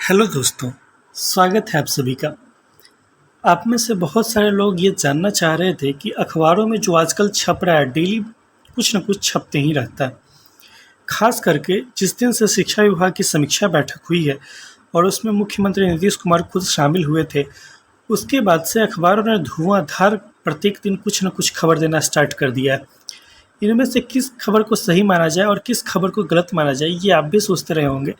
Hello दोस्तों, स्वागत है आप सभी का। आप में से बहुत सारे लोग ये जानना चाह रहे थे कि अखबारों में जो आजकल छप रहा है, डेली कुछ न कुछ छपते ही रहता है। खास करके जिस दिन से शिक्षा विभाग की समीक्षा बैठक हुई है और उसमें मुख्यमंत्री नीतीश कुमार खुद शामिल हुए थे, उसके बाद से अखबारों ने धुआंधार प्रत्येक दिन कुछ न कुछ खबर देना स्टार्ट कर दिया है। इनमें से किस खबर को सही माना जाए और किस खबर को गलत माना जाए, ये आप भी सोचते रहे होंगे।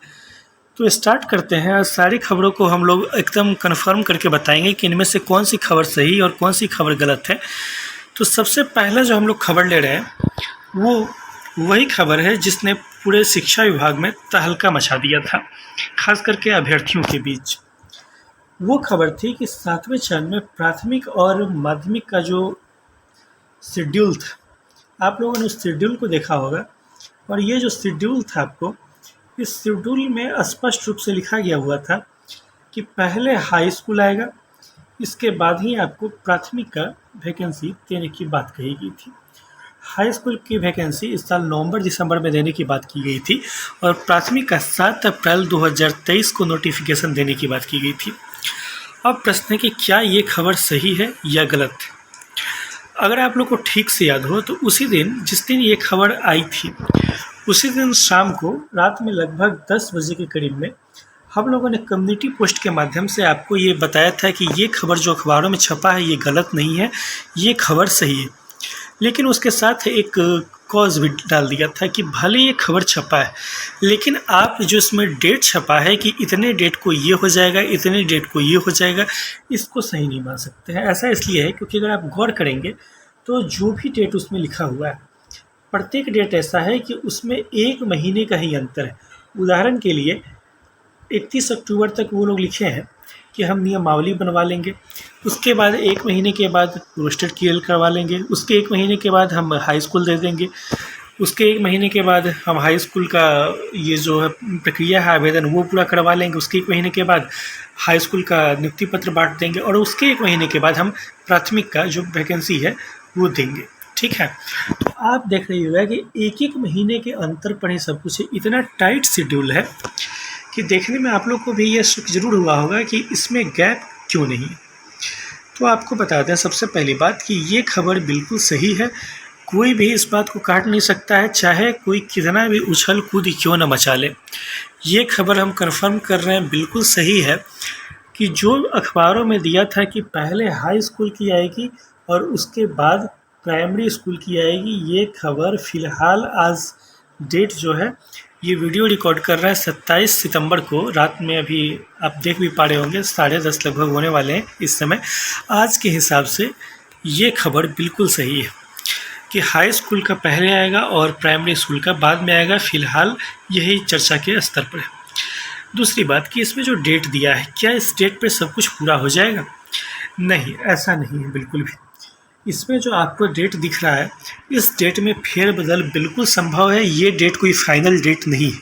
तो स्टार्ट करते हैं। आज सारी खबरों को हम लोग एकदम कन्फर्म करके बताएंगे कि इनमें से कौन सी खबर सही और कौन सी खबर गलत है। तो सबसे पहला जो हम लोग खबर ले रहे हैं वो वही खबर है जिसने पूरे शिक्षा विभाग में तहलका मचा दिया था, खास करके अभ्यर्थियों के बीच। वो खबर थी कि 7वें चरण में प्राथमिक और माध्यमिक का जो शेड्यूल था, आप लोगों ने उस शेड्यूल को देखा होगा। और ये जो शेड्यूल था, आपको इस शेड्यूल में स्पष्ट रूप से लिखा गया हुआ था कि पहले हाई स्कूल आएगा, इसके बाद ही आपको प्राथमिक का वैकेंसी देने की बात कही गई थी। हाई स्कूल की वैकेंसी इस साल नवंबर-दिसंबर में देने की बात की गई थी और प्राथमिक का 7 अप्रैल 2023 को नोटिफिकेशन देने की बात की गई थी। अब प्रश्न है कि क्या ये खबर सही है या गलत। अगर आप लोग को ठीक से याद हो तो उसी दिन, जिस दिन ये खबर आई थी, उसी दिन शाम को रात में लगभग 10 बजे के करीब में हम लोगों ने कम्युनिटी पोस्ट के माध्यम से आपको ये बताया था कि ये खबर जो अखबारों में छपा है ये गलत नहीं है, ये खबर सही है। लेकिन उसके साथ एक कॉज भी डाल दिया था कि भले ये खबर छपा है, लेकिन आप जो इसमें डेट छपा है कि इतने डेट को ये हो जाएगा, इतने डेट को ये हो जाएगा, इसको सही नहीं मान सकते हैं। ऐसा इसलिए है क्योंकि अगर आप गौर करेंगे तो जो भी डेट उसमें लिखा हुआ है, प्रत्येक डेट ऐसा है कि उसमें 1 महीने का ही अंतर है। उदाहरण के लिए 31 अक्टूबर तक वो लोग लिखे हैं कि हम नियमावली बनवा लेंगे, उसके बाद 1 महीने के बाद रोस्टेड क्लियर करवा लेंगे, उसके 1 महीने के बाद हम हाई स्कूल दे देंगे, उसके 1 महीने के बाद हम हाई स्कूल का ये जो है प्रक्रिया है आवेदन वो पूरा करवा लेंगे, उसके 1 महीने के बाद हाई स्कूल का नियुक्ति पत्र बांट देंगे और उसके 1 महीने के बाद हम प्राथमिक का जो वैकेंसी है वो देंगे। ठीक है, तो आप देख रही होगा कि एक महीने के अंतर पर ही सब कुछ है। इतना टाइट शेड्यूल है कि देखने में आप लोग को भी ये शक जरूर हुआ होगा कि इसमें गैप क्यों नहीं। तो आपको बता दें सबसे पहली बात कि ये खबर बिल्कुल सही है, कोई भी इस बात को काट नहीं सकता है, चाहे कोई कितना भी उछल कूद क्यों न मचा ले। ये खबर हम कंफर्म कर रहे हैं, बिल्कुल सही है कि जो अखबारों में दिया था कि पहले हाई स्कूल की आएगी और उसके बाद प्राइमरी स्कूल की आएगी, ये खबर फ़िलहाल आज डेट जो है, ये वीडियो रिकॉर्ड कर रहा है 27 सितंबर को रात में। अभी आप देख भी पा रहे होंगे 10:30 लगभग होने वाले हैं इस समय। आज के हिसाब से ये खबर बिल्कुल सही है कि हाई स्कूल का पहले आएगा और प्राइमरी स्कूल का बाद में आएगा। फ़िलहाल यही चर्चा के स्तर पर है। दूसरी बात कि इसमें जो डेट दिया है, क्या इस डेट पर सब कुछ पूरा हो जाएगा? नहीं, ऐसा नहीं है बिल्कुल भी। इसमें जो आपको डेट दिख रहा है, इस डेट में फेरबदल बिल्कुल संभव है। ये डेट कोई फाइनल डेट नहीं है।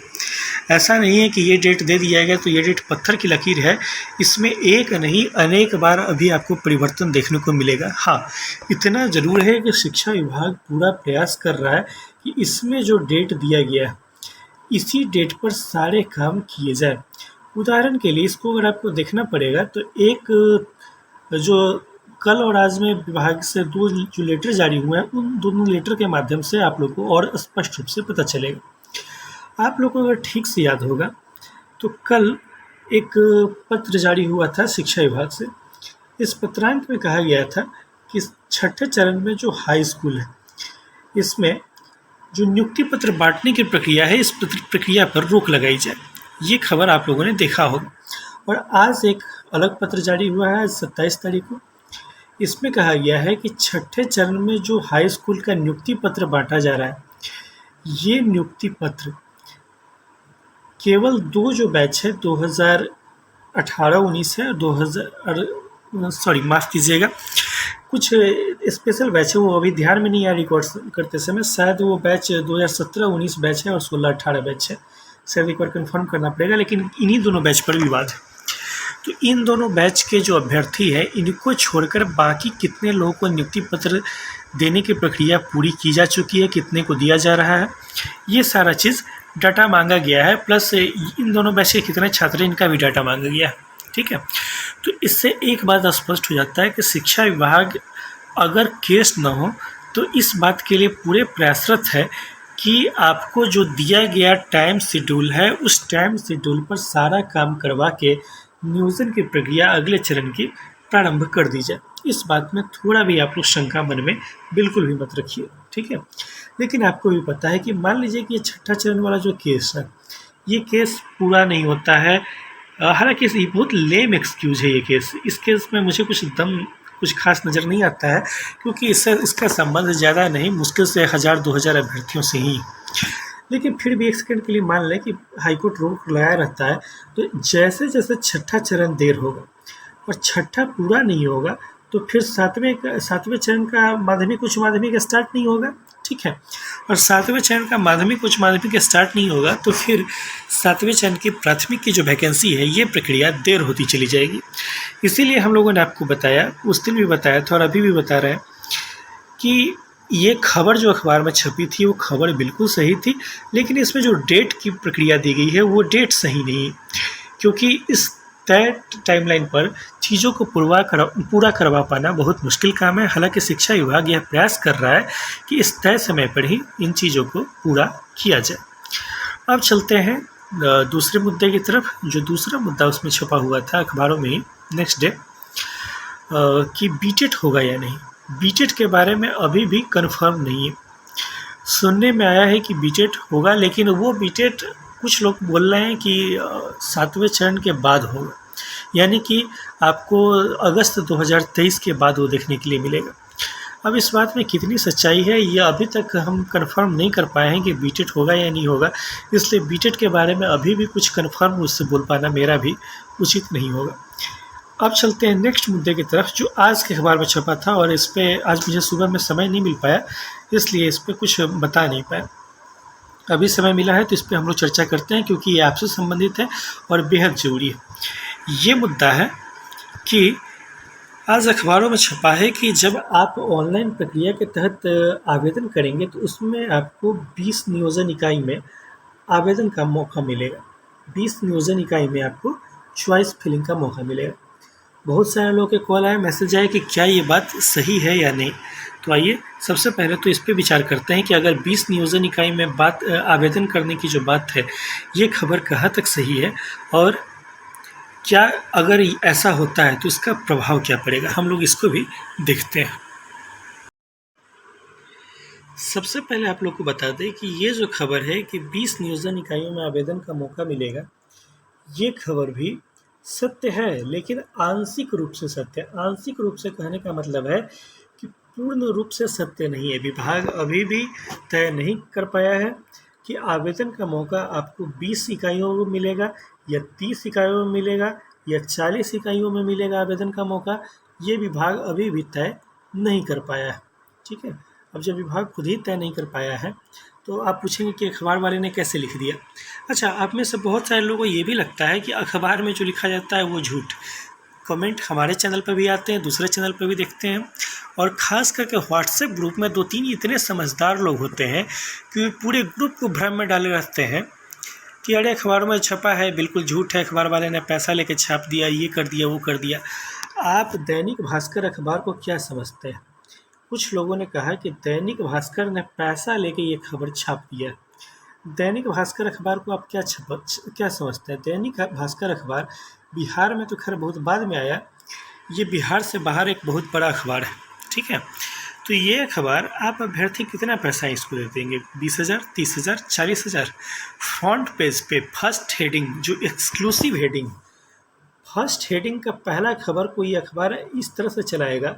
ऐसा नहीं है कि ये डेट दे दिया गया तो ये डेट पत्थर की लकीर है। इसमें एक नहीं अनेक बार अभी आपको परिवर्तन देखने को मिलेगा। हाँ, इतना ज़रूर है कि शिक्षा विभाग पूरा प्रयास कर रहा है कि इसमें जो डेट दिया गया है इसी डेट पर सारे काम किए जाए। उदाहरण के लिए इसको अगर आपको देखना पड़ेगा तो एक जो कल और आज में विभाग से 2 जो लेटर जारी हुए हैं, उन दोनों लेटर के माध्यम से आप लोग को और स्पष्ट रूप से पता चलेगा। आप लोग को अगर ठीक से याद होगा तो कल एक पत्र जारी हुआ था शिक्षा विभाग से। इस पत्रांत में कहा गया था कि 6ठे चरण में जो हाई स्कूल है, इसमें जो नियुक्ति पत्र बांटने की प्रक्रिया है, इस प्रक्रिया पर रोक लगाई जाए। ये खबर आप लोगों ने देखा होगा। और आज एक अलग पत्र जारी हुआ है 27 तारीख को। इसमें कहा गया है कि 6ठे चरण में जो हाई स्कूल का नियुक्ति पत्र बांटा जा रहा है, ये नियुक्ति पत्र केवल 2 जो बैच है 2018-19 है, 2000 सॉरी माफ़ कीजिएगा, कुछ स्पेशल बैच है वो अभी ध्यान में नहीं आ रिकॉर्ड करते समय। शायद वो बैच 2017-19 बैच है और 16-18 बैच है, शायद एक बार कन्फर्म करना पड़ेगा। लेकिन इन्हीं दोनों बैच पर विवाद है। तो इन दोनों बैच के जो अभ्यर्थी हैं, इनको छोड़कर बाकी कितने लोगों को नियुक्ति पत्र देने की प्रक्रिया पूरी की जा चुकी है, कितने को दिया जा रहा है, ये सारा चीज़ डाटा मांगा गया है, प्लस इन दोनों बैच के कितने छात्र हैं इनका भी डाटा मांगा गया है। ठीक है, तो इससे एक बात स्पष्ट हो जाता है कि शिक्षा विभाग अगर केस न हो तो इस बात के लिए पूरे प्रयासरत है कि आपको जो दिया गया टाइम शेड्यूल है उस टाइम शेड्यूल पर सारा काम करवा के नियोजन की प्रक्रिया अगले चरण की प्रारंभ कर दी जाए। इस बात में थोड़ा भी आप लोग शंका मन में बिल्कुल भी मत रखिए। ठीक है, लेकिन आपको भी पता है कि मान लीजिए कि ये छठा चरण वाला जो केस है ये केस पूरा नहीं होता है। हालांकि ये बहुत लेम एक्सक्यूज़ है ये केस। इस केस में मुझे कुछ खास नज़र नहीं आता है, क्योंकि इसका संबंध ज़्यादा नहीं, मुश्किल से 1000-2000 अभ्यर्थियों से ही। लेकिन फिर भी एक सेकंड के लिए मान लें कि हाईकोर्ट रोक लगाया रहता है, तो जैसे जैसे छठा चरण देर होगा और छठा पूरा नहीं होगा तो फिर सातवें चरण का माध्यमिक उच्च माध्यमिक स्टार्ट नहीं होगा। ठीक है, और सातवें चरण का माध्यमिक उच्च माध्यमिक स्टार्ट नहीं होगा तो फिर सातवें चरण की प्राथमिक की जो वैकेंसी है ये प्रक्रिया देर होती चली जाएगी। इसीलिए हम लोगों ने आपको बताया, उस दिन भी बताया था और अभी भी बता रहे हैं कि ये खबर जो अखबार में छपी थी वो खबर बिल्कुल सही थी, लेकिन इसमें जो डेट की प्रक्रिया दी गई है वो डेट सही नहीं, क्योंकि इस तय टाइमलाइन पर चीज़ों को पूरा करवा पाना बहुत मुश्किल काम है। हालांकि शिक्षा विभाग यह प्रयास कर रहा है कि इस तय समय पर ही इन चीज़ों को पूरा किया जाए। अब चलते हैं दूसरे मुद्दे की तरफ। जो दूसरा मुद्दा उसमें छपा हुआ था अखबारों में ही नेक्स्ट डे कि बीटेट होगा या नहीं। बीटेट के बारे में अभी भी कंफर्म नहीं है। सुनने में आया है कि बीटेट होगा, लेकिन वो बीटेट कुछ लोग बोल रहे हैं कि 7वें चरण के बाद होगा, यानी कि आपको अगस्त 2023 के बाद वो देखने के लिए मिलेगा। अब इस बात में कितनी सच्चाई है ये अभी तक हम कंफर्म नहीं कर पाए हैं कि बीटेट होगा या नहीं होगा, इसलिए बीटेट के बारे में अभी भी कुछ कंफर्म उससे बोल पाना मेरा भी उचित नहीं होगा। अब चलते हैं नेक्स्ट मुद्दे की तरफ जो आज के अखबार में छपा था, और इस पर आज मुझे सुबह में समय नहीं मिल पाया, इसलिए इस पर कुछ बता नहीं पाया। अभी समय मिला है तो इस पर हम लोग चर्चा करते हैं, क्योंकि ये आपसे संबंधित है और बेहद ज़रूरी है। ये मुद्दा है कि आज अखबारों में छपा है कि जब आप ऑनलाइन प्रक्रिया के तहत आवेदन करेंगे तो उसमें आपको 20 नियोजन इकाई में आवेदन का मौका मिलेगा। 20 नियोजन इकाई में आपको चॉइस फिलिंग का मौका मिलेगा। बहुत सारे लोगों के कॉल आए, मैसेज आए कि क्या ये बात सही है या नहीं। तो आइए सबसे पहले तो इस पे विचार करते हैं कि अगर 20 नियोजन इकाई में आवेदन करने की जो बात है ये खबर कहाँ तक सही है, और क्या अगर ऐसा होता है तो इसका प्रभाव क्या पड़ेगा, हम लोग इसको भी देखते हैं। सबसे पहले आप लोग को बता दें कि ये जो खबर है कि 20 नियोजन इकाइयों में आवेदन का मौका मिलेगा, ये खबर भी सत्य है, लेकिन आंशिक रूप से सत्य है। आंशिक रूप से कहने का मतलब है कि पूर्ण रूप से सत्य नहीं है। विभाग अभी भी तय नहीं कर पाया है कि आवेदन का मौका आपको 20 इकाइयों में मिलेगा या 30 इकाइयों में मिलेगा या 40 इकाइयों में मिलेगा आवेदन का मौका। ये विभाग अभी भी तय नहीं कर पाया है। ठीक है, अब जब विभाग खुद ही तय नहीं कर पाया है तो आप पूछेंगे कि अखबार वाले ने कैसे लिख दिया। अच्छा, आप में से बहुत सारे लोगों को ये भी लगता है कि अखबार में जो लिखा जाता है वो झूठ। कमेंट हमारे चैनल पर भी आते हैं, दूसरे चैनल पर भी देखते हैं, और ख़ास करके व्हाट्सएप ग्रुप में 2-3 इतने समझदार लोग होते हैं कि पूरे ग्रुप को भ्रम में डाले रहते हैं कि अरे अखबारों में छपा है, बिल्कुल झूठ है, अखबार वाले ने पैसा लेके छाप दिया, ये कर दिया, वो कर दिया। आप दैनिक भास्कर अखबार को क्या समझते हैं? कुछ लोगों ने कहा कि दैनिक भास्कर ने पैसा लेके ये खबर छाप दिया। दैनिक भास्कर अखबार को आप क्या समझते हैं? दैनिक भास्कर अखबार बिहार में तो खैर बहुत बाद में आया, ये बिहार से बाहर एक बहुत बड़ा अखबार है। ठीक है, तो ये अखबार आप अभ्यर्थी कितना पैसा इसको दे देंगे? 20,000, 30,000, 40,000। फ्रंट पेज पे फर्स्ट हेडिंग, जो एक्सक्लूसिव हेडिंग, फर्स्ट हेडिंग का पहला खबर को ये अखबार इस तरह से चलाएगा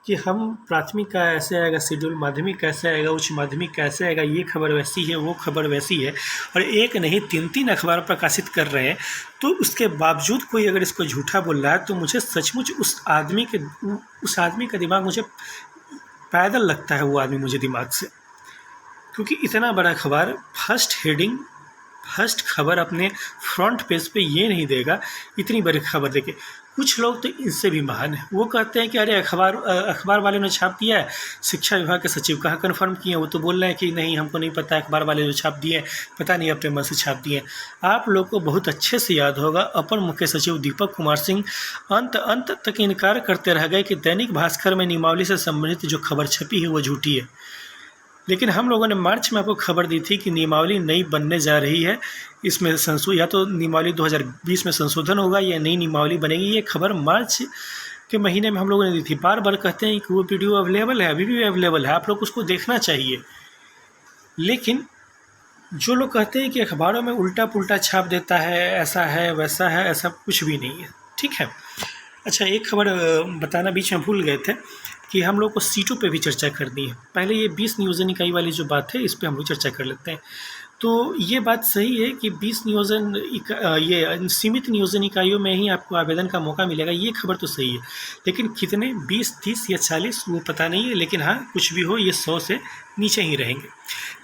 कि हम प्राथमिक का ऐसे आएगा शेड्यूल, माध्यमिक कैसे आएगा, उच्च माध्यमिक कैसे आएगा, ये खबर वैसी है, वो खबर वैसी है, और एक नहीं 3-3 अखबार प्रकाशित कर रहे हैं। तो उसके बावजूद कोई अगर इसको झूठा बोल रहा है तो मुझे सचमुच उस आदमी का दिमाग मुझे पैदल लगता है, वो आदमी मुझे दिमाग से, क्योंकि इतना बड़ा अखबार फर्स्ट फर्स्ट खबर अपने फ्रंट पेज पे ये नहीं देगा इतनी बड़ी खबर देके। कुछ लोग तो इनसे भी महान हैं, वो कहते हैं कि अरे अखबार वाले ने छाप दिया है, शिक्षा विभाग के सचिव कहाँ कन्फर्म किए हैं, वो तो बोल रहे हैं कि नहीं हमको नहीं पता, अखबार वाले जो छाप दिए पता नहीं अपने मन से छाप दिए। आप लोग को बहुत अच्छे से याद होगा अपर मुख्य सचिव दीपक कुमार सिंह अंत तक इनकार करते रह गए कि दैनिक भास्कर में नियमावली से संबंधित जो खबर छपी है वो झूठी है। लेकिन हम लोगों ने मार्च में आपको खबर दी थी कि नियमावली नई बनने जा रही है, इसमें या तो नियमावली 2020 में संशोधन होगा या नई नियमावली बनेगी। ये खबर मार्च के महीने में हम लोगों ने दी थी। बार बार कहते हैं कि वो वीडियो अवेलेबल है, अभी भी अवेलेबल है, आप लोग उसको देखना चाहिए। लेकिन जो लोग कहते हैं कि अखबारों में उल्टा पुल्टा छाप देता है, ऐसा है वैसा है, ऐसा कुछ भी नहीं है, ठीक है। अच्छा, एक खबर बताना बीच में भूल गए थे कि हम लोग को सीटों पे भी चर्चा करनी है। पहले ये 20 नियोजन इकाई वाली जो बात है इस पे हम लोग चर्चा कर लेते हैं। तो ये बात सही है कि 20 ये सीमित नियोजन इकाइयों में ही आपको आवेदन का मौका मिलेगा, ये खबर तो सही है। लेकिन कितने 20, 30 या 40 वो पता नहीं है, लेकिन हाँ कुछ भी हो ये 100 से नीचे ही रहेंगे।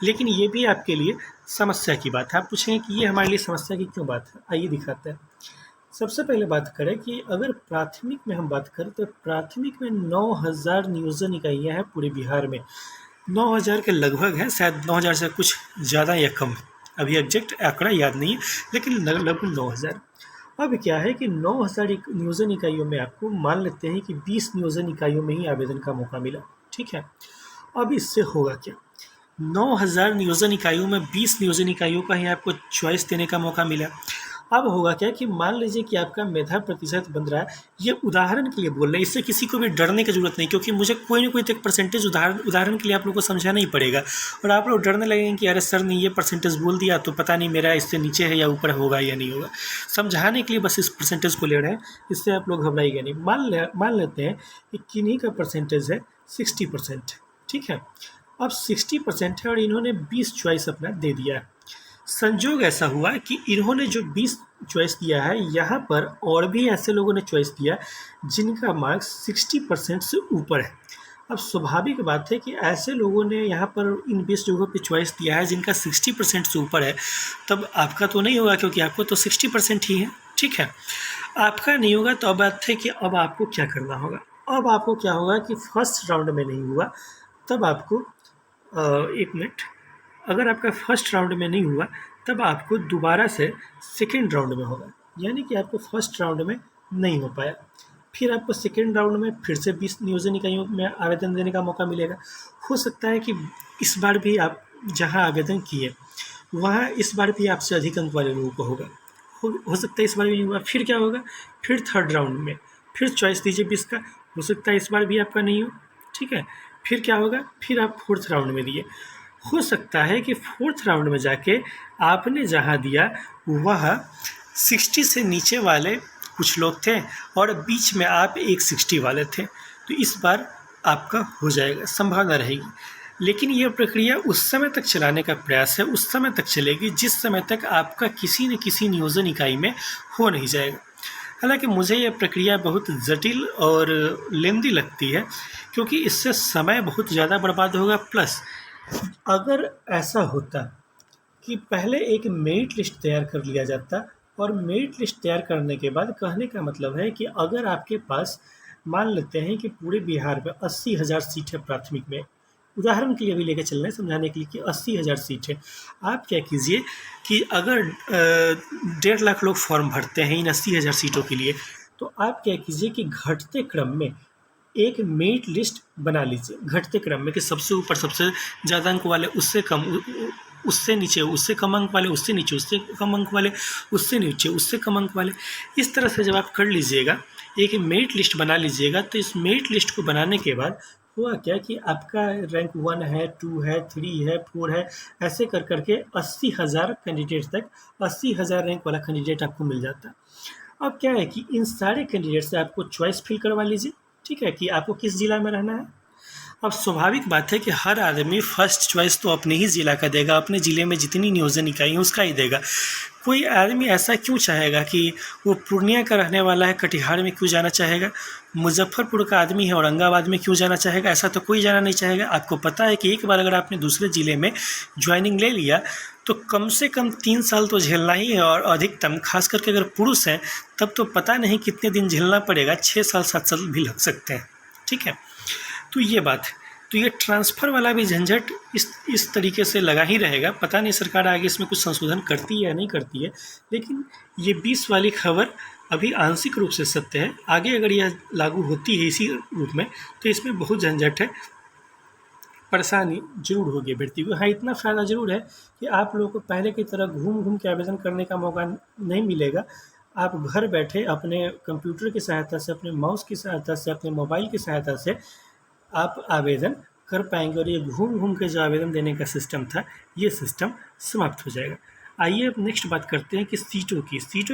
लेकिन ये भी आपके लिए समस्या की बात है। आप पूछेंगे कि ये हमारे लिए समस्या की क्यों बात है, आइए दिखाते हैं। सबसे पहले बात करें कि अगर प्राथमिक में हम बात करें तो प्राथमिक में 9000 नियोजन इकाइयाँ हैं पूरे बिहार में। 9000 के लगभग है, शायद 9000 से कुछ ज़्यादा या कम, अभी एग्जैक्ट आंकड़ा याद नहीं है, लेकिन लगभग 9000। अब क्या है कि 9000 नियोजन इकाइयों में आपको मान लेते हैं कि 20 नियोजन इकाइयों में ही आवेदन का मौका मिला, ठीक है। अब इससे होगा क्या, 9000 नियोजन इकाइयों में 20 नियोजन इकाइयों का ही आपको चॉइस देने का मौका मिला। अब होगा क्या कि मान लीजिए कि आपका मेधा प्रतिशत बन रहा है, ये उदाहरण के लिए बोल रहे हैं, इससे किसी को भी डरने की ज़रूरत नहीं, क्योंकि मुझे कोई ना कोई तो एक परसेंटेज उदाहरण के लिए आप लोग को समझाना ही पड़ेगा। और आप लोग डरने लगेंगे कि अरे सर ने ये परसेंटेज बोल दिया तो पता नहीं मेरा इससे नीचे है या ऊपर होगा या नहीं होगा। समझाने के लिए बस इस परसेंटेज को ले रहे हैं, इससे आप लोग घबराइएगा नहीं। मान लेते हैं कि किन्हीं का परसेंटेज है 60%, ठीक है। अब 60% है और इन्होंने 20 चॉइस अपना दे दिया है। संजोग ऐसा हुआ कि इन्होंने जो 20 चॉइस दिया है, यहाँ पर और भी ऐसे लोगों ने चॉइस दिया जिनका मार्क्स 60% से ऊपर है। अब स्वाभाविक बात है कि ऐसे लोगों ने यहाँ पर इन 20 जगहों पे चॉइस दिया है जिनका 60% से ऊपर है, तब आपका तो नहीं होगा क्योंकि आपको तो 60% ही है, ठीक है। आपका नहीं होगा तो अब बात है कि अब आपको क्या करना होगा। अब आपको क्या होगा कि फर्स्ट राउंड में नहीं हुआ तब आपको एक मिनट, अगर आपका फर्स्ट राउंड में नहीं हुआ तब आपको दोबारा से सेकेंड राउंड में होगा। यानी कि आपको फर्स्ट राउंड में नहीं हो पाया, फिर आपको सेकेंड राउंड में फिर से 20 नियोजन इकाइयों में आवेदन देने का मौका मिलेगा। हो सकता है कि इस बार भी आप जहां आवेदन किए वहां इस बार भी आपसे अधिक अंक वाले लोगों को होगा। हो सकता है इस बार भी नहीं हुआ, फिर क्या होगा, फिर थर्ड राउंड में फिर चॉइस दीजिए 20 का, हो सकता है इस बार भी आपका नहीं हो, ठीक है। फिर क्या होगा, फिर आप फोर्थ राउंड में दिए, हो सकता है कि फोर्थ राउंड में जाके आपने जहां दिया वह 60 से नीचे वाले कुछ लोग थे और बीच में आप एक 60 वाले थे, तो इस बार आपका हो जाएगा, संभावना रहेगी। लेकिन यह प्रक्रिया उस समय तक चलाने का प्रयास है, उस समय तक चलेगी जिस समय तक आपका किसी न किसी नियोजन इकाई में हो नहीं जाएगा। हालांकि मुझे यह प्रक्रिया बहुत जटिल और लेंदी लगती है क्योंकि इससे समय बहुत ज़्यादा बर्बाद होगा। प्लस अगर ऐसा होता कि पहले एक मेरिट लिस्ट तैयार कर लिया जाता, और मेरिट लिस्ट तैयार करने के बाद कहने का मतलब है कि अगर आपके पास मान लेते हैं कि पूरे बिहार में 80,000 सीट है प्राथमिक में, उदाहरण के लिए भी लेकर चल रहे हैं समझाने के लिए कि 80,000 सीट है। आप क्या कीजिए कि अगर 1.5 लाख लोग फॉर्म भरते हैं इन 80,000 सीटों के लिए, तो आप क्या कीजिए कि घटते क्रम में एक मेरिट लिस्ट बना लीजिए, घटते क्रम में कि सबसे ऊपर सबसे ज़्यादा अंक वाले, उससे कम, उससे नीचे, उससे कम अंक वाले, उससे नीचे, उससे कम अंक वाले, उससे नीचे, उससे कम अंक वाले। इस तरह से जब आप कर लीजिएगा, एक मेरिट लिस्ट बना लीजिएगा, तो इस मेरिट लिस्ट को बनाने के बाद हुआ क्या कि आपका रैंक 1 है, 2 है, 3 है, 4 है, ऐसे कर करके 80,000 कैंडिडेट तक 80,000 रैंक वाला कैंडिडेट आपको मिल जाता। अब क्या है कि इन सारे कैंडिडेट से आपको चॉइस फिल करवा लीजिए, ठीक है, कि आपको किस जिला में रहना है। अब स्वाभाविक बात है कि हर आदमी फर्स्ट चॉइस तो अपने ही ज़िला का देगा, अपने ज़िले में जितनी नियोजन इकाई हैं उसका ही देगा। कोई आदमी ऐसा क्यों चाहेगा कि वो पूर्णिया का रहने वाला है कटिहार में क्यों जाना चाहेगा, मुजफ्फरपुर का आदमी है औरंगाबाद में क्यों जाना चाहेगा? ऐसा तो कोई जाना नहीं चाहेगा। आपको पता है कि एक बार अगर आपने दूसरे ज़िले में ज्वाइनिंग ले लिया तो कम से कम 3 साल तो झेलना ही है, और अधिकतम खास करके अगर पुरुष हैं तब तो पता नहीं कितने दिन झेलना पड़ेगा, 6 साल 7 साल भी लग सकते हैं। ठीक है, तो ये बात है। तो ये ट्रांसफ़र वाला भी झंझट इस तरीके से लगा ही रहेगा। पता नहीं सरकार आगे इसमें कुछ संशोधन करती है या नहीं करती है, लेकिन ये 20 वाली खबर अभी आंशिक रूप से सत्य है। आगे अगर यह लागू होती है इसी रूप में तो इसमें बहुत झंझट है, परेशानी जरूर होगी व्यक्ति को। हाँ, इतना फ़ायदा ज़रूर है कि आप लोगों को पहले की तरह घूम घूम के आवेदन करने का मौका नहीं मिलेगा। आप घर बैठे अपने कंप्यूटर की सहायता से, अपने माउस की सहायता से, अपने मोबाइल की सहायता से आप आवेदन कर पाएंगे, और ये घूम घूम के जो आवेदन देने का सिस्टम था ये सिस्टम समाप्त हो जाएगा। आइए अब नेक्स्ट बात करते हैं कि सीटों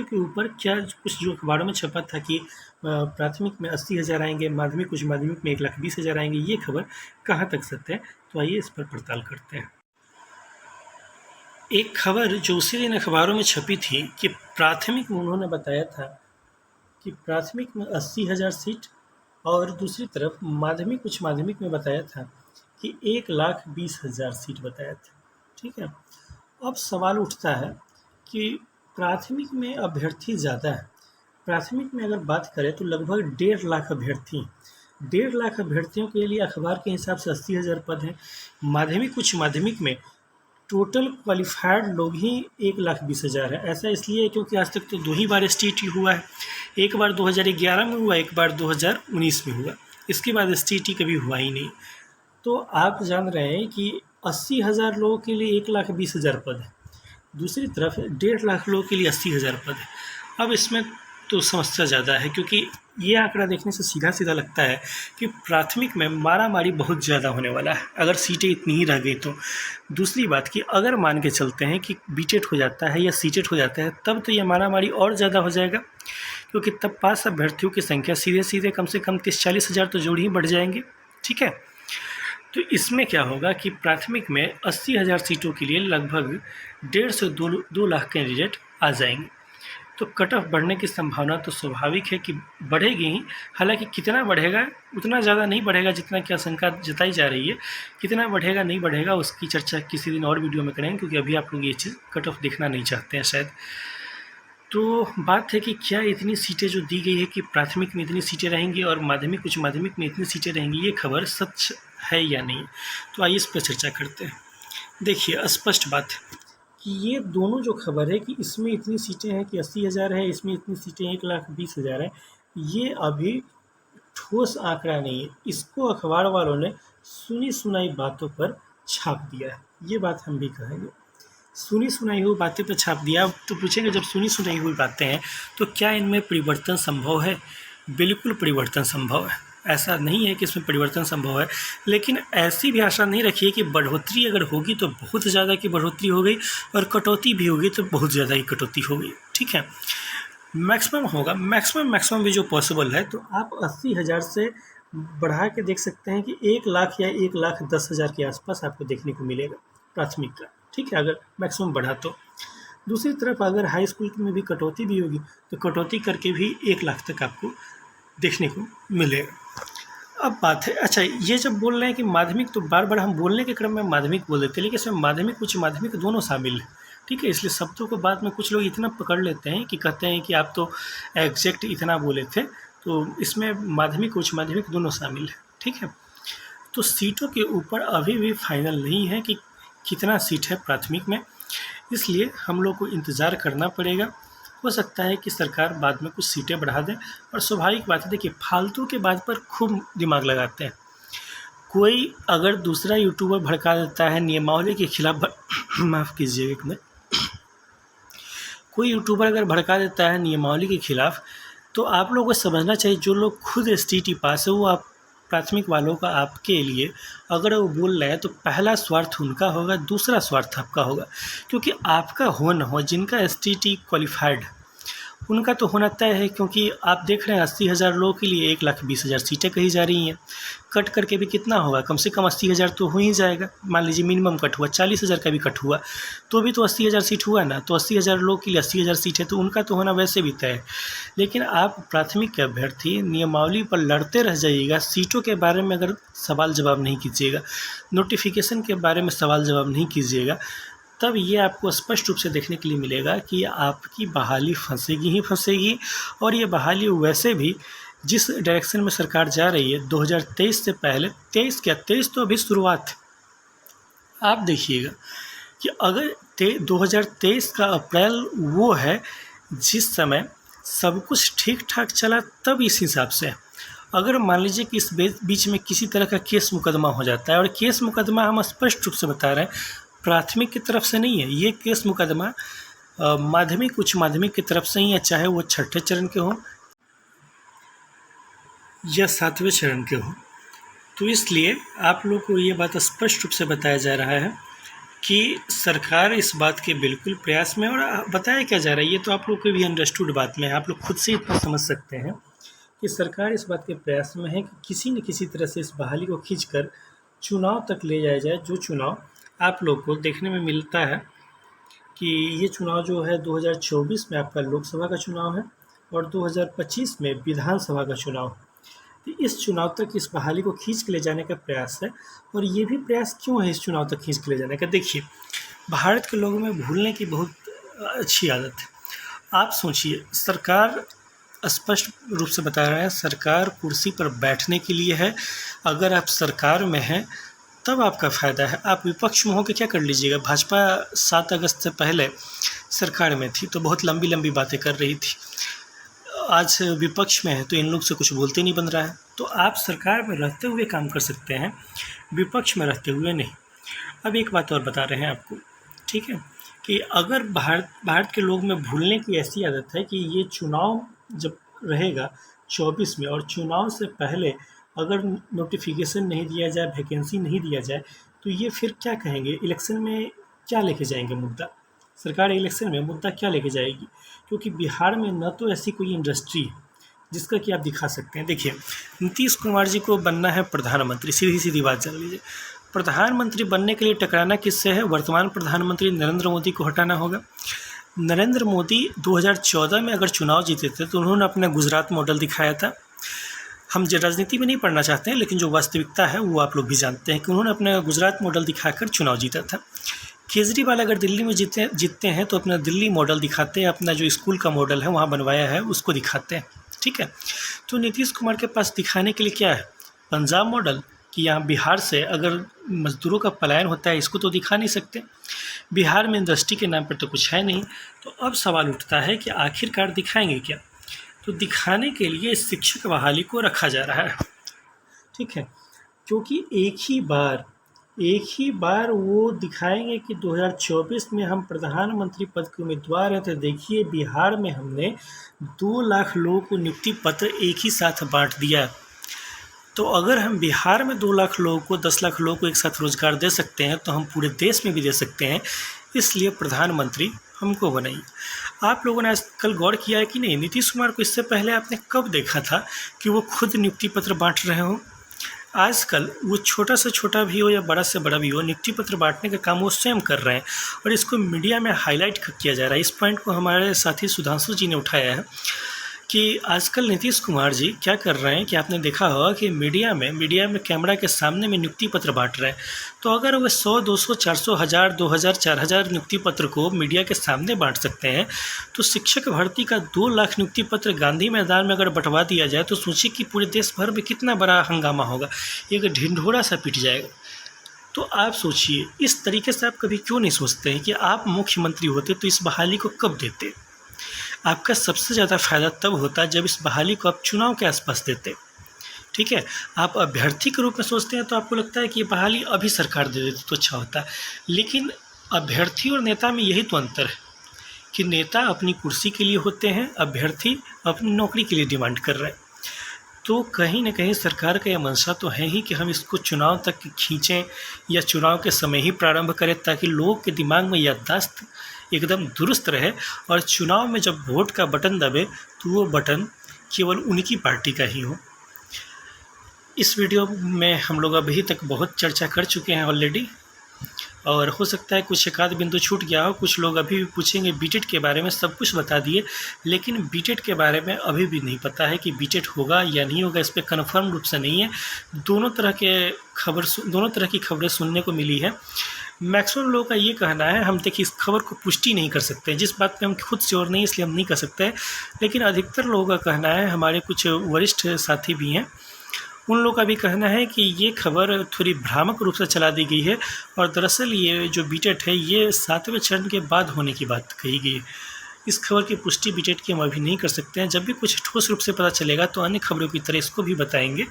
के ऊपर क्या कुछ जो अखबारों में छपा था कि प्राथमिक में 80,000 आएंगे, माध्यमिक उच्च माध्यमिक में 1,20,000 आएंगे, ये खबर कहाँ तक सत्य है? तो आइए इस पर पड़ताल करते हैं। एक खबर जो उसी दिन अखबारों में छपी थी कि प्राथमिक में उन्होंने बताया था कि प्राथमिक में 80,000 सीट, और दूसरी तरफ माध्यमिक उच्च माध्यमिक में बताया था कि 1,20,000 सीट बताया था। ठीक है, अब सवाल उठता है कि प्राथमिक में अभ्यर्थी ज़्यादा है। प्राथमिक में अगर बात करें तो लगभग 1.5 लाख अभ्यर्थी, 1.5 लाख अभ्यर्थियों के लिए अखबार के हिसाब से 80,000 पद हैं। माध्यमिक उच्च माध्यमिक में टोटल क्वालिफाइड लोग ही 1,20,000 है। ऐसा इसलिए है क्योंकि आज तक तो 2 ही बार STT हुआ है, एक बार 2011 में हुआ, एक बार 2019 में हुआ, इसके बाद STT कभी हुआ ही नहीं। तो आप जान रहे हैं कि 80,000 लोगों के लिए 1,20,000 पद है, दूसरी तरफ 1.5 लाख लोगों के लिए 80,000 पद है। अब इसमें तो समस्या ज़्यादा है, क्योंकि ये आंकड़ा देखने से सीधा सीधा लगता है कि प्राथमिक में मारामारी बहुत ज़्यादा होने वाला है अगर सीटें इतनी ही रह गई तो। दूसरी बात कि अगर मान के चलते हैं कि बीटेट हो जाता है या सीटेट हो जाता है, तब तो ये मारामारी और ज़्यादा हो जाएगा, क्योंकि तब पास अभ्यर्थियों की संख्या सीधे सीधे कम से कम 30-40 हज़ार तो जोड़ ही बढ़ जाएंगे। ठीक है, तो इसमें क्या होगा कि प्राथमिक में 80,000 सीटों के लिए लगभग 1.5 से 2 लाख कैंडिडेट आ जाएंगे। तो कट ऑफ बढ़ने की संभावना तो स्वाभाविक है कि बढ़ेगी ही। हालांकि कितना बढ़ेगा, उतना ज़्यादा नहीं बढ़ेगा जितना की आशंका जताई जा रही है। कितना बढ़ेगा नहीं बढ़ेगा उसकी चर्चा किसी दिन और वीडियो में करेंगे, क्योंकि अभी आप लोग ये चीज़ कट ऑफ देखना नहीं चाहते हैं शायद। तो बात है कि क्या इतनी सीटें जो दी गई है कि प्राथमिक में इतनी सीटें रहेंगी और माध्यमिक उच्च माध्यमिक में इतनी सीटें रहेंगी, ये खबर सच है या नहीं? तो आइए इस पर चर्चा करते हैं। देखिए, स्पष्ट बात है कि ये दोनों जो खबर है कि इसमें इतनी सीटें हैं कि 80,000 है, इसमें इतनी सीटें 1,20,000 है, ये अभी ठोस आंकड़ा नहीं है। इसको अखबार वालों ने सुनी सुनाई बातों पर छाप दिया है, ये बात हम भी कहेंगे। सुनी सुनाई हुई बातें पर छाप दिया। तो पूछेंगे, जब सुनी सुनाई हुई बातें हैं तो क्या इनमें परिवर्तन संभव है? बिल्कुल परिवर्तन संभव है, ऐसा नहीं है कि इसमें परिवर्तन संभव है, लेकिन ऐसी भी आशा नहीं रखिए कि बढ़ोतरी अगर होगी तो बहुत ज़्यादा की बढ़ोतरी हो गई, और कटौती भी होगी तो बहुत ज़्यादा ही कटौती हो गई। ठीक है, मैक्सिमम होगा, मैक्सिमम भी जो पॉसिबल है। तो आप 80,000 से बढ़ा के देख सकते हैं कि 1 लाख या 1,10,000 के आसपास आपको देखने को मिलेगा प्राथमिक का। ठीक है, अगर मैक्सिमम बढ़ा तो। दूसरी तरफ अगर हाई स्कूल में भी कटौती भी होगी तो कटौती करके भी 1 लाख तक आपको देखने को मिलेगा। अब बात है, अच्छा ये जब बोल रहे हैं कि माध्यमिक, तो बार बार हम बोलने के क्रम में माध्यमिक बोल देते हैं, लेकिन इसमें माध्यमिक उच्च माध्यमिक दोनों शामिल है। ठीक है, इसलिए शब्दों को बाद में कुछ लोग इतना पकड़ लेते हैं कि कहते हैं कि आप तो एग्जैक्ट इतना बोले थे, तो इसमें माध्यमिक उच्च माध्यमिक दोनों शामिल है। ठीक है, तो सीटों के ऊपर अभी भी फाइनल नहीं है कि कितना सीट है प्राथमिक में, इसलिए हम लोग को इंतज़ार करना पड़ेगा। हो सकता है कि सरकार बाद में कुछ सीटें बढ़ा दें, और स्वाभाविक बात है, देखिए फालतू के बात पर खूब दिमाग लगाते हैं। कोई अगर दूसरा यूट्यूबर भड़का देता है नियमावली के खिलाफ माफ़ कीजिएगा एक मिनट, कोई यूट्यूबर अगर भड़का देता है नियमावली के खिलाफ, तो आप लोगों को समझना चाहिए जो लोग खुद STT पास है वो आप प्राथमिक वालों का आपके लिए अगर वो बोल रहे हैं तो पहला स्वार्थ उनका होगा, दूसरा स्वार्थ आपका होगा। क्योंकि आपका हो न हो, जिनका STT क्वालिफाइड उनका तो होना तय है, क्योंकि आप देख रहे हैं 80,000 लोगों के लिए 1,20,000 सीटें कही जा रही हैं। कट करके भी कितना होगा, कम से कम 80,000 तो हो ही जाएगा। मान लीजिए मिनिमम कट हुआ, 40,000 का भी कट हुआ तो भी तो 80,000 सीट हुआ ना। तो 80,000 लोग के लिए 80,000 सीट है, तो उनका तो होना वैसे भी तय है। लेकिन आप प्राथमिक के अभ्यर्थी नियमावली पर लड़ते रह जाइएगा, सीटों के बारे में अगर सवाल जवाब नहीं कीजिएगा, नोटिफिकेशन के बारे में सवाल जवाब नहीं कीजिएगा, तब ये आपको स्पष्ट रूप से देखने के लिए मिलेगा कि आपकी बहाली फंसेगी ही फंसेगी। और ये बहाली वैसे भी जिस डायरेक्शन में सरकार जा रही है 2023 से पहले, 23 तो अभी शुरुआत है। आप देखिएगा कि अगर 2023 का अप्रैल वो है जिस समय सब कुछ ठीक ठाक चला, तब इस हिसाब से अगर मान लीजिए कि इस बीच में किसी तरह का केस मुकदमा हो जाता है, और केस मुकदमा हम स्पष्ट रूप से बता रहे हैं प्राथमिक की तरफ से नहीं है, ये केस मुकदमा माध्यमिक उच्च माध्यमिक की तरफ से ही है, चाहे वो छठे चरण के हों या 7वें चरण के हों। तो इसलिए आप लोग को ये बात स्पष्ट रूप से बताया जा रहा है कि सरकार इस बात के बिल्कुल प्रयास में, और बताया क्या जा रहा है ये तो आप लोग को भी अंडरस्टूड बात में है, आप लोग खुद से इतना समझ सकते हैं कि सरकार इस बात के प्रयास में है कि किसी न किसी तरह से इस बहाली को खींचकर चुनाव तक ले जाया जाए। जो चुनाव आप लोग को देखने में मिलता है कि ये चुनाव जो है 2024 में आपका लोकसभा का चुनाव है और 2025 में विधानसभा का चुनाव। तो इस चुनाव तक इस बहाली को खींच के ले जाने का प्रयास है। और ये भी प्रयास क्यों है इस चुनाव तक खींच के ले जाने का? देखिए, भारत के लोगों में भूलने की बहुत अच्छी आदत है। आप सोचिए, सरकार स्पष्ट रूप से बता रहा है सरकार कुर्सी पर बैठने के लिए है। अगर आप सरकार में हैं तब आपका फ़ायदा है। आप विपक्ष में होकर क्या कर लीजिएगा? भाजपा 7 अगस्त से पहले सरकार में थी तो बहुत लंबी लंबी बातें कर रही थी, आज विपक्ष में है तो इन लोग से कुछ बोलते नहीं बन रहा है। तो आप सरकार में रहते हुए काम कर सकते हैं, विपक्ष में रहते हुए नहीं। अब एक बात और बता रहे हैं आपको, ठीक है, कि अगर भारत के लोग में भूलने की ऐसी आदत है कि ये चुनाव जब रहेगा 24 में और चुनाव से पहले अगर नोटिफिकेशन नहीं दिया जाए, वैकेंसी नहीं दिया जाए, तो ये फिर क्या कहेंगे, इलेक्शन में क्या लेके जाएंगे मुद्दा? सरकार इलेक्शन में मुद्दा क्या लेके जाएगी? क्योंकि बिहार में न तो ऐसी कोई इंडस्ट्री है जिसका कि आप दिखा सकते हैं। देखिए, नीतीश कुमार जी को बनना है प्रधानमंत्री, सीधी सीधी बात जान लीजिए। प्रधानमंत्री बनने के लिए टकराना किससे है? वर्तमान प्रधानमंत्री नरेंद्र मोदी को हटाना होगा। नरेंद्र मोदी 2014 में अगर चुनाव जीते थे तो उन्होंने अपना गुजरात मॉडल दिखाया था। हम राजनीति में नहीं पढ़ना चाहते हैं, लेकिन जो वास्तविकता है वो आप लोग भी जानते हैं कि उन्होंने अपना गुजरात मॉडल दिखाकर चुनाव जीता था। केजरीवाल अगर दिल्ली में जीतते हैं तो अपना दिल्ली मॉडल दिखाते हैं, अपना जो स्कूल का मॉडल है वहाँ बनवाया है उसको दिखाते हैं, ठीक है। तो नीतीश कुमार के पास दिखाने के लिए क्या है? पंजाब मॉडल, कि यहाँ बिहार से अगर मजदूरों का पलायन होता है, इसको तो दिखा नहीं सकते। बिहार में इंडस्ट्री के नाम पर तो कुछ है नहीं। तो अब सवाल उठता है कि आखिरकार दिखाएंगे क्या? तो दिखाने के लिए शिक्षक बहाली को रखा जा रहा है, ठीक है, क्योंकि एक ही बार वो दिखाएंगे कि 2024 में हम प्रधानमंत्री पद के उम्मीदवार हैं। तो देखिए, बिहार में हमने 2 लाख लोगों को नियुक्ति पत्र एक ही साथ बांट दिया। तो अगर हम बिहार में 2 लाख लोगों को, 10 लाख लोगों को एक साथ रोजगार दे सकते हैं तो हम पूरे देश में भी दे सकते हैं। इसलिए प्रधानमंत्री हमको बनाइए। आप लोगों ने आजकल गौर किया है कि नहीं, नीतीश कुमार को इससे पहले आपने कब देखा था कि वो खुद नियुक्ति पत्र बांट रहे हों? आजकल वो छोटा से छोटा भी हो या बड़ा से बड़ा भी हो, नियुक्ति पत्र बांटने का काम वो स्वयं कर रहे हैं और इसको मीडिया में हाईलाइट किया जा रहा है। इस पॉइंट को हमारे साथी सुधांशु जी ने उठाया है कि आजकल नीतीश कुमार जी क्या कर रहे हैं कि आपने देखा होगा कि मीडिया में कैमरा के सामने में नियुक्ति पत्र बांट रहे हैं। तो अगर वो 100, 200, 400, 1000, 2000, 4000 नियुक्ति पत्र को मीडिया के सामने बांट सकते हैं, तो शिक्षक भर्ती का 2 लाख नियुक्ति पत्र गांधी मैदान में अगर बंटवा दिया जाए तो सोचिए कि पूरे देश भर में कितना बड़ा हंगामा होगा, एक ढिंढोरा सा पिट जाएगा। तो आप सोचिए, इस तरीके से आप कभी क्यों नहीं सोचते हैं कि आप मुख्यमंत्री होते तो इस बहाली को कब देते? आपका सबसे ज़्यादा फ़ायदा तब होता जब इस बहाली को आप चुनाव के आसपास देते, ठीक है। आप अभ्यर्थी के रूप में सोचते हैं तो आपको लगता है कि ये बहाली अभी सरकार दे देती तो अच्छा होता, लेकिन अभ्यर्थी और नेता में यही तो अंतर है कि नेता अपनी कुर्सी के लिए होते हैं, अभ्यर्थी अपनी नौकरी के लिए डिमांड कर रहे हैं। तो कहीं ना कहीं सरकार का यह मंशा तो है ही कि हम इसको चुनाव तक खींचें या चुनाव के समय ही प्रारंभ करें, ताकि लोगों के दिमाग में याददाश्त एकदम दुरुस्त रहे और चुनाव में जब वोट का बटन दबे तो वो बटन केवल उनकी पार्टी का ही हो। इस वीडियो में हम लोग अभी तक बहुत चर्चा कर चुके हैं ऑलरेडी, और हो सकता है कुछ एक आध बिंदु छूट गया हो। कुछ लोग अभी भी पूछेंगे बीटेट के बारे में, सब कुछ बता दिए, लेकिन बीटेट के बारे में अभी भी नहीं पता है कि बीटेट होगा या नहीं होगा। इस पर कन्फर्म रूप से नहीं है। दोनों तरह की खबरें सुनने को मिली है। मैक्सिमम लोगों का ये कहना है, हम देखिए इस खबर को पुष्टि नहीं कर सकते, जिस बात पे हम खुद श्योर नहीं इसलिए हम नहीं कर सकते, लेकिन अधिकतर लोगों का कहना है, हमारे कुछ वरिष्ठ साथी भी हैं, उन लोगों का भी कहना है कि ये खबर थोड़ी भ्रामक रूप से चला दी गई है और दरअसल ये जो बीटेट है ये 7वें चरण के बाद होने की बात कही गई है। इस खबर की पुष्टि बीटेट की हम अभी नहीं कर सकते हैं। जब भी कुछ ठोस रूप से पता चलेगा तो अन्य खबरों की तरह इसको भी बताएंगे।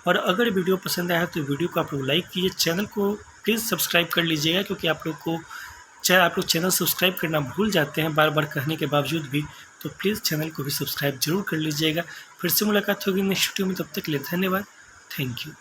और अगर वीडियो पसंद आया तो वीडियो को आप लोग लाइक कीजिए, चैनल को प्लीज़ सब्सक्राइब कर लीजिएगा, क्योंकि आप लोग चैनल सब्सक्राइब करना भूल जाते हैं बार बार कहने के बावजूद भी, तो प्लीज़ चैनल को भी सब्सक्राइब जरूर कर लीजिएगा। फिर से मुलाकात होगी नेक्स्ट वीडियो में, तब तक के लिए धन्यवाद। Thank you.